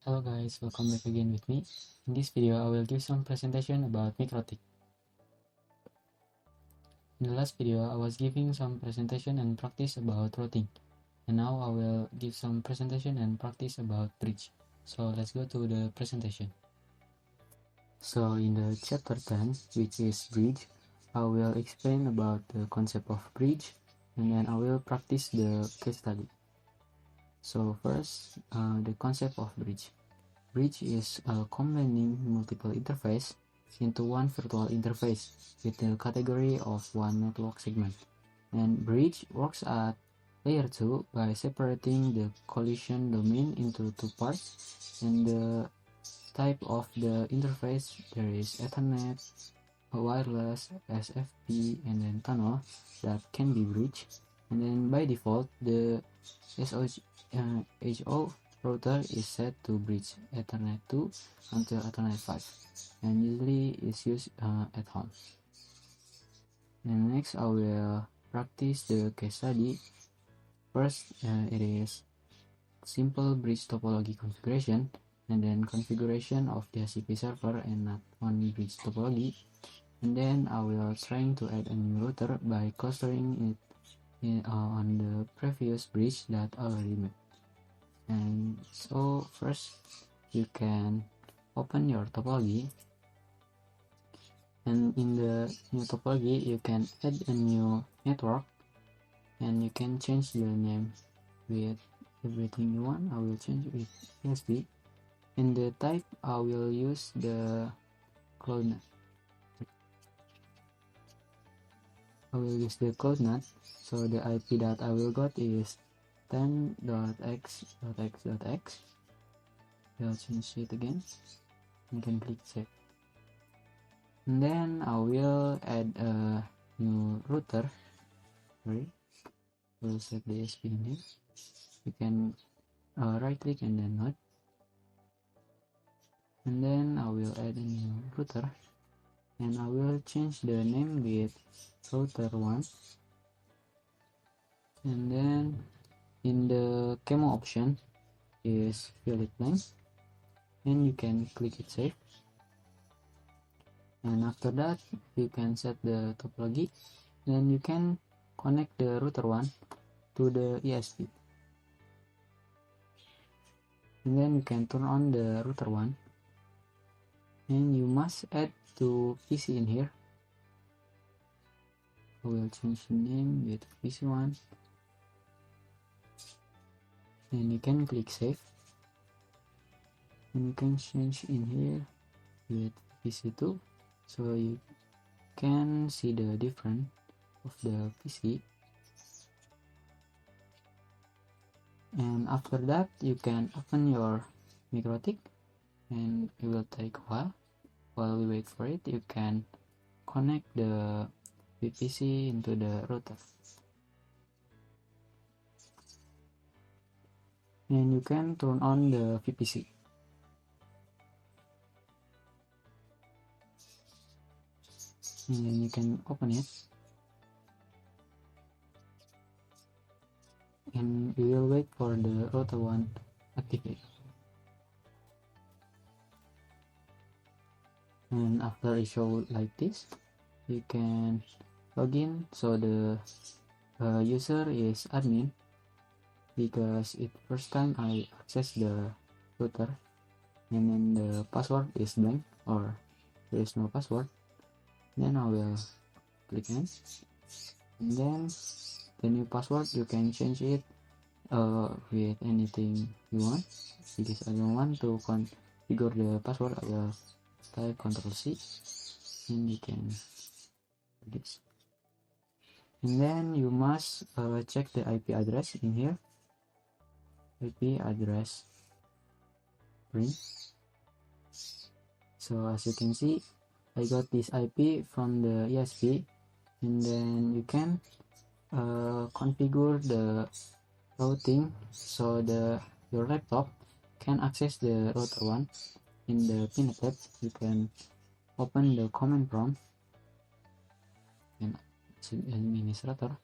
Hello guys, welcome back again with me. In this video, I will give some presentation about MikroTik. In the last video, I was giving some presentation and practice about routing. And now I will give some presentation and practice about bridge. So let's go to the presentation. So in the chapter 10, which is bridge, I will explain about the concept of bridge and then I will practice the case study. So first, the concept of bridge. Bridge is combining multiple interface into one virtual interface with the category of one network segment. And bridge works at layer 2 by separating the collision domain into two parts. And the type of the interface, there is Ethernet, wireless, SFP, and then tunnel that can be bridged. And then by default, the HO router is set to bridge Ethernet 2 until Ethernet 5 and usually is used at home. And next I will practice the case study. First it is simple bridge topology configuration and then configuration of the DHCP server and not one bridge topology, and then I will trying to add a new router by clustering it on the previous bridge that already made. And so first you can open your topology, and in the new topology you can add a new network and you can change the name with everything you want. I will change with ESP. In the type I will use the CloudNet. So the IP that I will got is 10.x.x.x. I'll change it again. You can click save. And then I will add a new router. We'll set the ESP in here. You can right click and then node. And then I will add a new router. And I will change the name with router 1. And then in the camo option is fill it blank, and you can click it save. And after that you can set the topology, then you can connect the router 1 to the ESP, and then you can turn on the router 1, and you must add to PC in here. I will change the name with PC1, and you can click save, and you can change in here with PC2, so you can see the difference of the PC. And after that you can open your MikroTik, and it will take a while. While we wait for it, you can connect the VPC into the router, and you can turn on the VPC. And then you can open it, and we will wait for the router 1 activate. And after it show like this, you can log in. So the user is admin because it first time I access the router, and then the password is blank or there is no password. Then I will click in, and then the new password you can change it with anything you want. Because I don't want to configure the password, I will type Ctrl+C, and you can do this. And then you must check the IP address in here. IP address print. So as you can see, I got this IP from the ESP, and then you can configure the routing so your laptop can access the router 1. In the pin tab you can open the command prompt and administrator,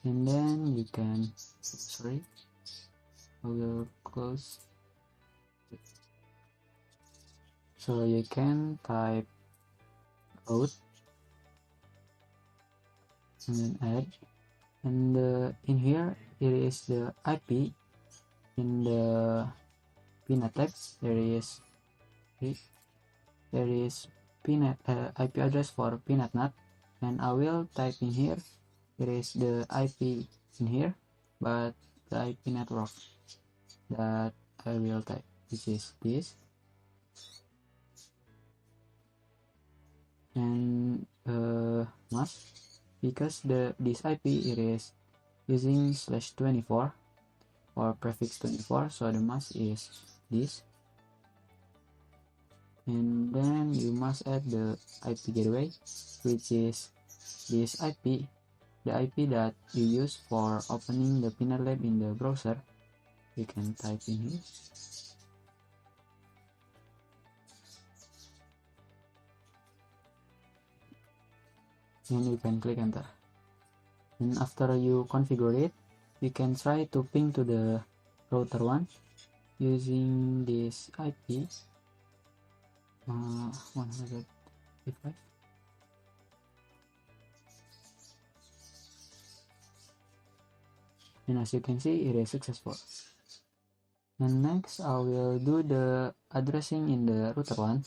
and then you can I will close. So you can type out and then add, and in here it is the IP. In the PNet text there is PNet IP address for PNetNut, and I will type in here. There is the IP in here, but the IP network that I will type, which is this, and mask, because this IP it is using /24 or prefix 24, so the mask is this, and then you must add the IP gateway, which is this IP, the IP that you use for opening the PNetLab in the browser. You can type in here. And you can click enter. And after you configure it, you can try to ping to the router 1 using this IP 155. And as you can see, it is successful. And next I will do the addressing in the router 1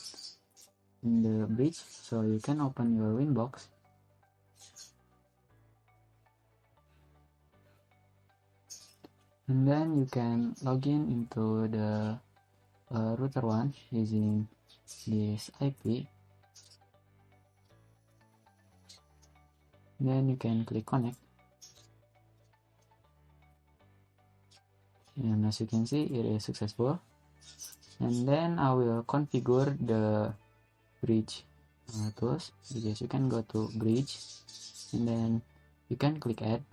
in the bridge. So you can open your Winbox, and then you can log in into the router 1 using this IP. Then you can click connect, and as you can see it is successful. And then I will configure the bridge tools, because you can go to bridge and then you can click add,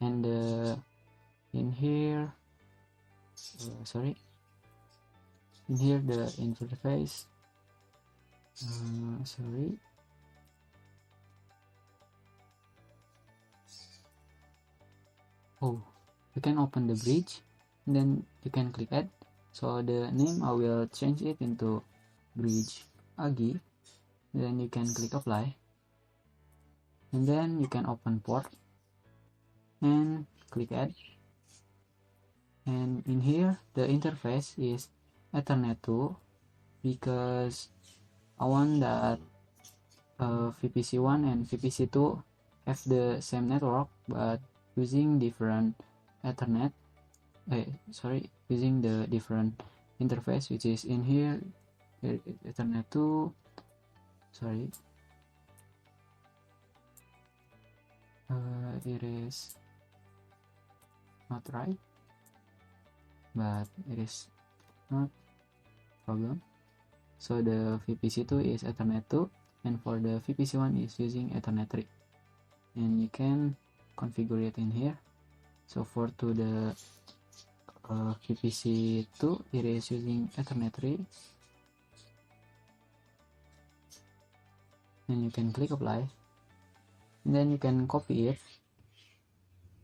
and in here in here the interface you can open the bridge and then you can click add. So the name I will change it into bridge AGI. Then you can click apply, and then you can open port and click add. And in here the interface is Ethernet 2, because I want that VPC1 and VPC2 have the same network but using different Ethernet, using the different interface, which is in here Ethernet 2, it is not right, but it is not problem. So the VPC2 is Ethernet 2, and for the VPC1 is using Ethernet 3, and you can configure it in here. So for to the VPC2 it is using Ethernet 3, and you can click apply, and then you can copy it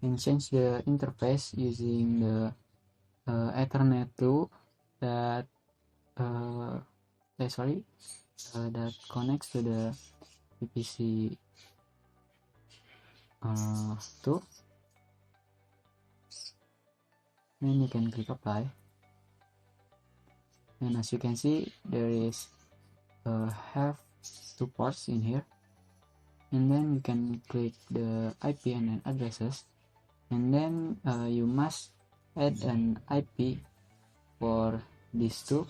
and change the interface using the Ethernet 2 that that connects to the VPC 2. Then you can click apply, and as you can see there is have 2 ports in here, and then you can click the IP and then addresses, and then you must add an IP for these 2,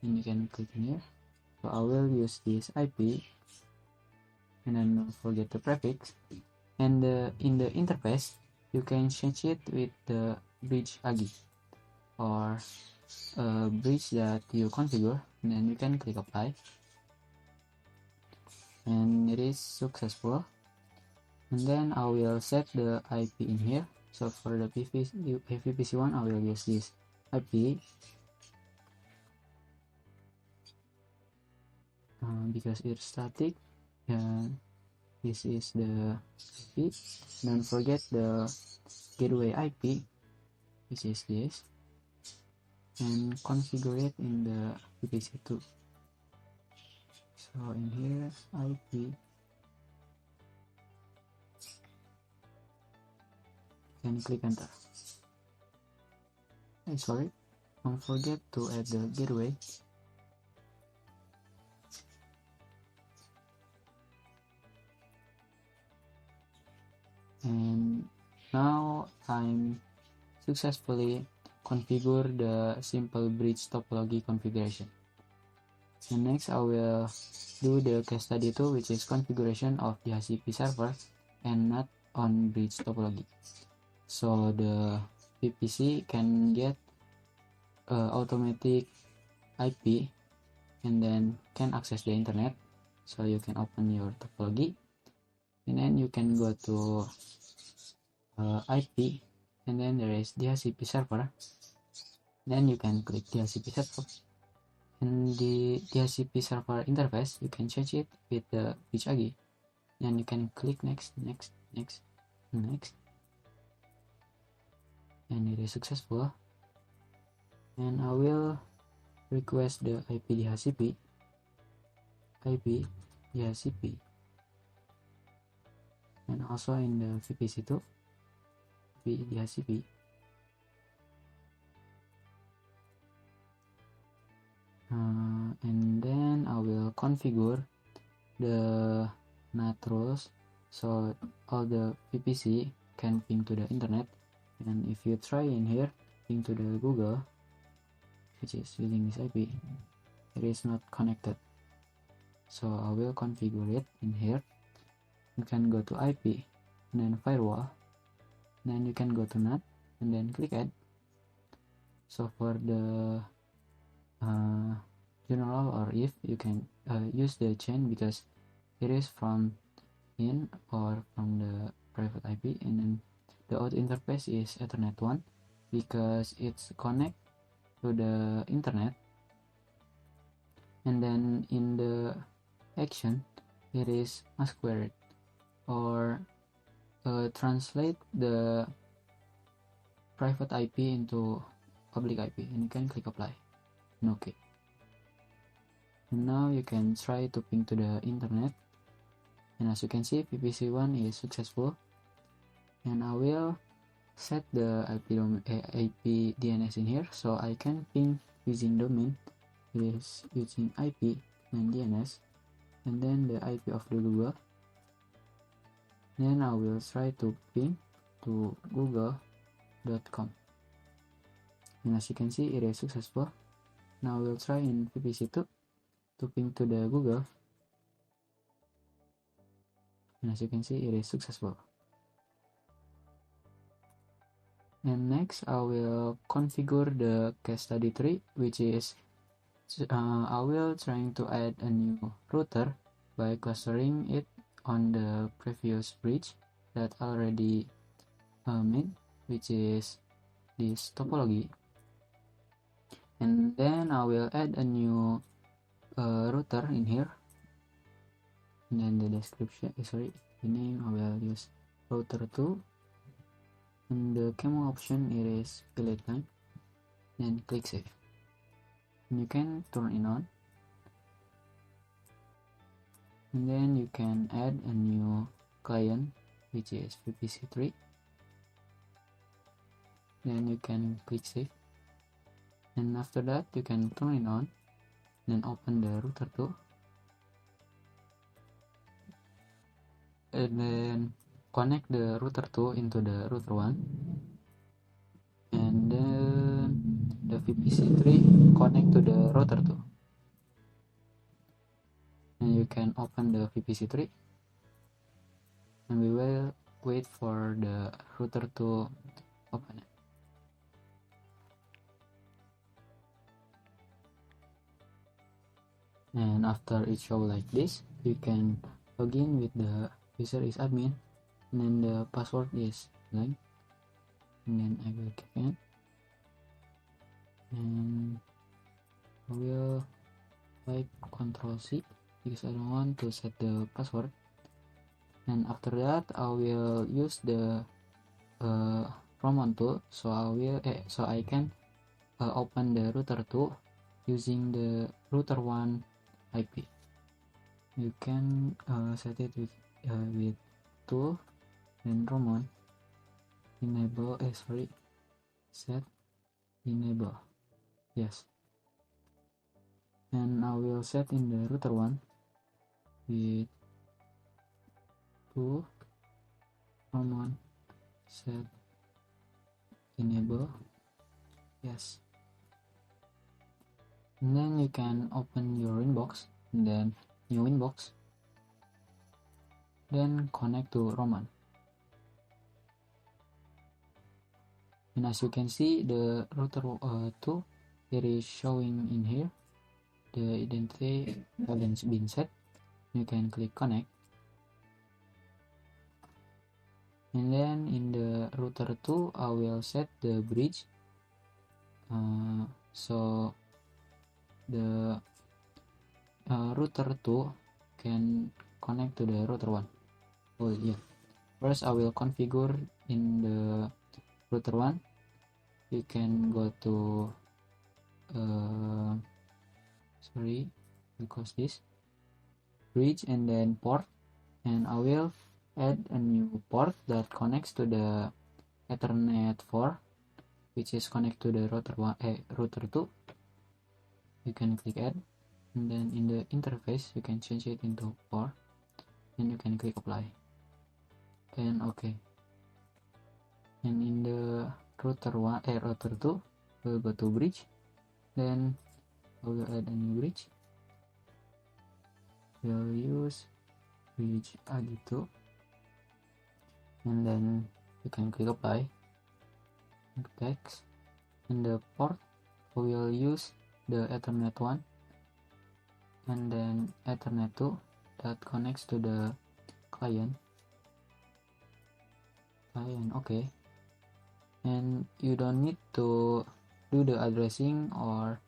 and you can click in here. So I will use this IP, and then don't forget the prefix, and in the interface you can change it with the bridge AGI or bridge that you configure, and then you can click apply, and it is successful. And then I will set the IP in here. So for the VPC1 I will use this IP because it's static, and this is the IP. Don't forget the gateway IP, which is this, and configure it in the VPC2. So in here, IP, and click enter. Sorry, don't forget to add the gateway. And now I'm successfully configure the simple bridge topology configuration. And next I will do the case study 2, which is configuration of the DHCP server and not on bridge topology. So the VPC can get automatic IP and then can access the internet. So you can open your topology and then you can go to IP, and then there is DHCP server. Then you can click DHCP server, and the DHCP server interface you can change it with the BridgeAG. Then you can click next, next, next, next, and it is successful. And I will request the IP DHCP, and also in the VPC2 IP DHCP. And then I will configure the NAT rules so all the VPC can ping to the internet. And if you try in here ping to the Google, which is using this IP, it is not connected. So I will configure it in here. You can go to IP and then firewall, then you can go to NAT and then click add. So for the general or if, you can use the chain because it is from in or from the private IP, and then the out interface is Ethernet 1 because it's connect to the internet. And then in the action it is masquerade or translate the private IP into public IP, and you can click apply and OK. And now you can try to ping to the internet, and as you can see VPC1 is successful. And I will set the IP DNS in here so I can ping using domain is using IP and DNS, and then the IP of the Google. Then I will try to ping to google.com, and as you can see it is successful. Now we'll try in VPC2 to ping to the Google, and as you can see it is successful. And next I will configure the case study 3, which is I will trying to add a new router by clustering it on the previous bridge that already made, which is this topology. And then I will add a new router in here, and then the description, the name I will use router 2, and the camera option it is delete time, then click save, and you can turn it on, and then you can add a new client which is VPC3, then you can click save, and after that you can turn it on, then open the router 2, and then connect the router 2 into the router 1, and then the VPC3 connect to the router 2, and you can open the VPC3, and we will wait for the router to open it. And after it show like this, you can log in with the user is admin, and then the password is blank, and then I will click in, and I will type Ctrl+C because I don't want to set the password. And after that I will use the Roman 2, so I can open the router 2 using the router 1 IP. You can set it with 2 and Roman enable set enable, yes, and I will set in the router 1 with 2 Roman set enable, yes, and then you can open your inbox and then new inbox, then connect to Roman. And as you can see, the router 2 it is showing in here. The identity has been set. You can click connect, and then in the router 2 I will set the bridge, so the router 2 can connect to the router 1. Oh yeah, first I will configure in the router 1. You can go to because this bridge and then port, and I will add a new port that connects to the Ethernet 4, which is connect to the router 2. You can click add, and then in the interface you can change it into 4, and you can click apply, then okay. And in the router 2 we'll go to bridge, then I will add a new bridge. We'll use bridge ID2, and then you can click apply, text. In the port we will use the Ethernet 1 and then Ethernet 2 that connects to the client, okay. And you don't need to do the addressing or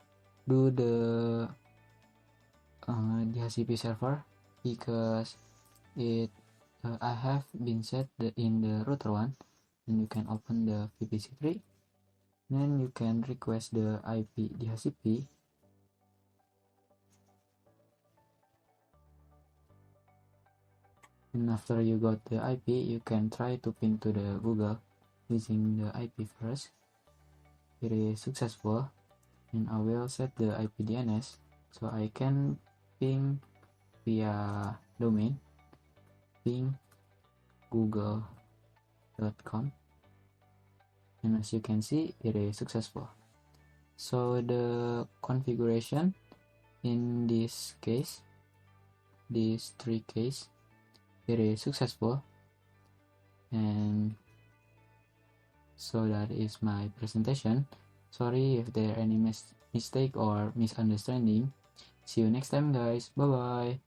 do the DHCP server, because I have been set in the router 1, and you can open the VPC3, then you can request the IP DHCP, and after you got the IP you can try to ping to the Google using the IP first. It is successful, and I will set the IP DNS so I can ping via domain ping google.com, and as you can see it is successful. So the configuration in this case, these 3 cases, it is successful, and so that is my presentation. Sorry if there are any mistake or misunderstanding. See you next time guys, bye bye.